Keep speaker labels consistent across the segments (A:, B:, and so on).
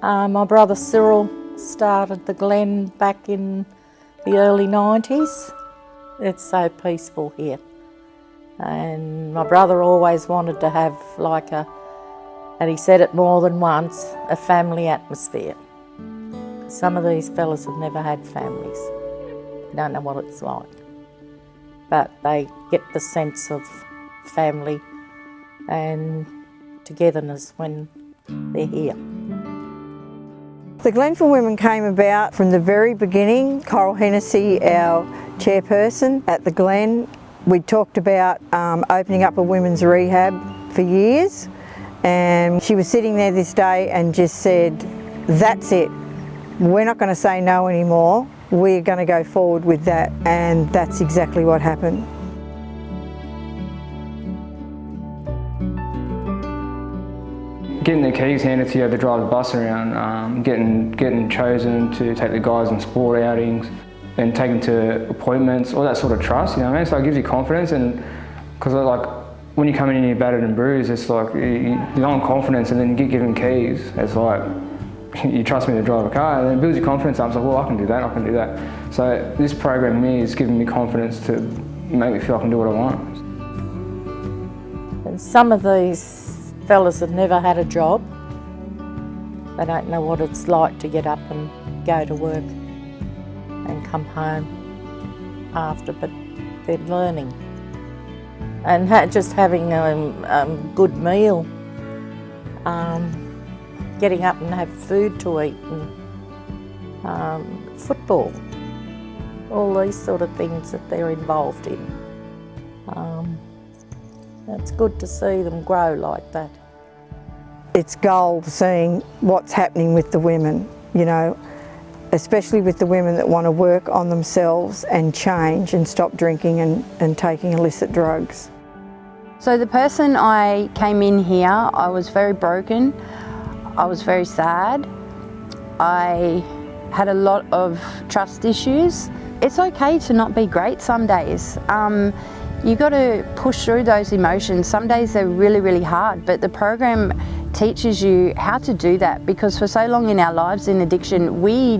A: My brother Cyril started the Glen back in the early 90s. It's so peaceful here. And my brother always wanted to have and he said it more than once, a family atmosphere. Some of these fellas have never had families. They don't know what it's like. But they get the sense of family and togetherness when they're here.
B: The Glen Men Women came about from the very beginning. Coral Hennessy, our chairperson at the Glen, we talked about opening up a women's rehab for years, and she was sitting there this day and just said, that's it, we're not going to say no anymore, we're going to go forward with that, and that's exactly what happened.
C: Getting the keys handed to you to drive the bus around, getting chosen to take the guys on sport outings and taken to appointments, all that sort of trust, you know what I mean? So it gives you confidence, and because when you come in and you're battered and bruised, it's like you don't have confidence, and then you get given keys. It's like, you trust me to drive a car, and then it builds your confidence up. It's like, well, I can do that, I can do that. So this program to me is giving me confidence to make me feel I can do what I want.
A: And some of these fellas have never had a job. They don't know what it's like to get up and go to work and come home after, but they're learning. And just having a good meal, getting up and have food to eat, and football, all these sort of things that they're involved in. It's good to see them grow like that.
B: It's gold seeing what's happening with the women, you know, especially with the women that want to work on themselves and change and stop drinking and taking illicit drugs.
D: So the person I came in here, I was very broken, I was very sad, I had a lot of trust issues. It's okay to not be great some days. You got to push through those emotions. Some days they're really, really hard, but the program teaches you how to do that, because for so long in our lives in addiction, we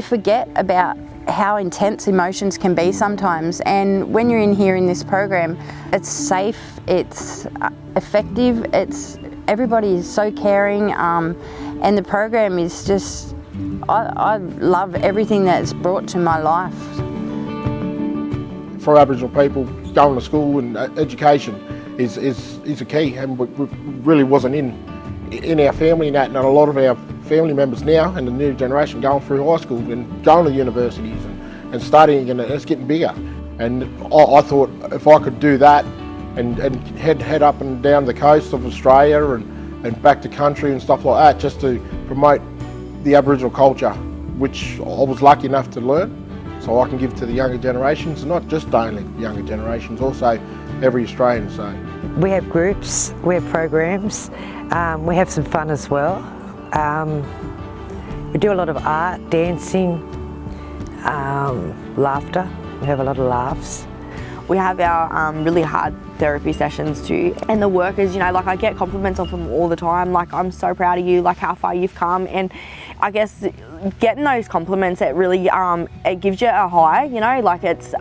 D: forget about how intense emotions can be sometimes. And when you're in here in this program, it's safe, it's effective, everybody is so caring, and the program is just, I love everything that it's brought to my life.
E: For Aboriginal people, going to school and education is a key, and really wasn't in our family and that, and a lot of our family members now and the new generation going through high school and going to universities and studying, and it's getting bigger. And I thought if I could do that and head up and down the coast of Australia and back to country and stuff like that, just to promote the Aboriginal culture, which I was lucky enough to learn, so I can give to the younger generations, and not just only the younger generations, also every Australian. So
F: we have groups, we have programs, we have some fun as well. We do a lot of art, dancing, laughter. We have a lot of laughs.
G: We have our really hard therapy sessions too, and the workers, you know, like I get compliments off them all the time, like I'm so proud of you, like how far you've come. And I guess getting those compliments, it really it gives you a high, you know, like it's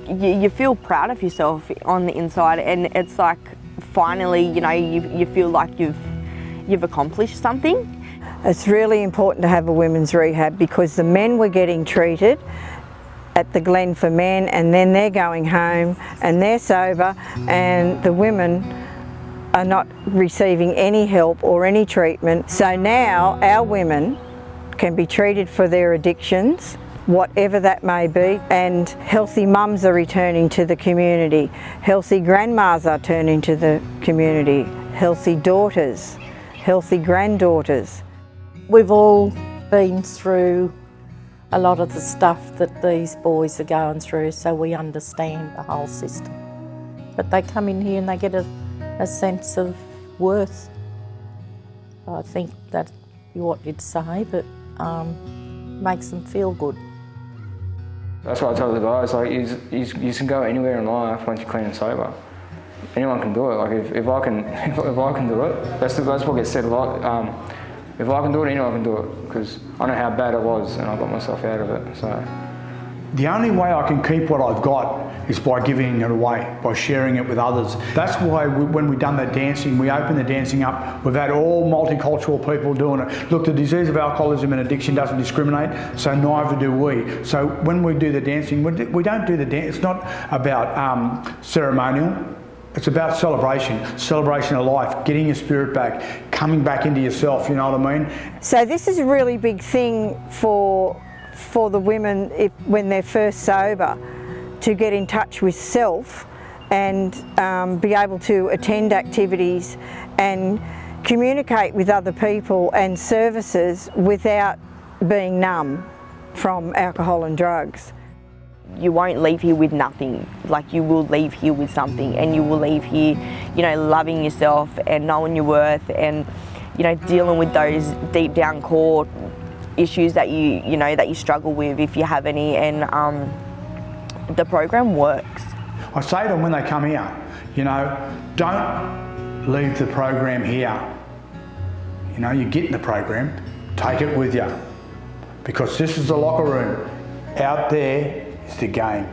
G: you feel proud of yourself on the inside, and it's like finally, you know, you feel like you've accomplished something.
B: It's really important to have a women's rehab, because the men were getting treated at the Glen for men, and then they're going home and they're sober, and the women are not receiving any help or any treatment. So now our women can be treated for their addictions, whatever that may be, and healthy mums are returning to the community, healthy grandmas are turning to the community, healthy daughters, healthy granddaughters.
A: We've all been through a lot of the stuff that these boys are going through, so we understand the whole system. But they come in here and they get a sense of worth. I think that's what you'd say, but makes them feel good.
C: That's what I tell the guys, like, you can go anywhere in life once you're clean and sober. Anyone can do it. Like if I can do it, that's what gets said a lot. if I can do it, anyone can do it, because I know how bad it was and I got myself out of it. So
H: the only way I can keep what I've got is by giving it away, by sharing it with others. That's why when we've done the dancing, we opened the dancing up. We've had all multicultural people doing it. Look, the disease of alcoholism and addiction doesn't discriminate, so neither do we. So when we do the dancing, we don't do the dance. It's not about ceremonial. It's about celebration of life, getting your spirit back, coming back into yourself, you know what I mean?
B: So this is a really big thing for the women when they're first sober, to get in touch with self and be able to attend activities and communicate with other people and services without being numb from alcohol and drugs.
G: You won't leave here with nothing. Like, you will leave here with something, and you will leave here, you know, loving yourself and knowing your worth, and, you know, dealing with those deep down core issues that you struggle with, if you have any. And the program works.
H: I say to them when they come here, you know, don't leave the program here. You know, you get in the program, take it with you, because this is the locker room. Out there is the game.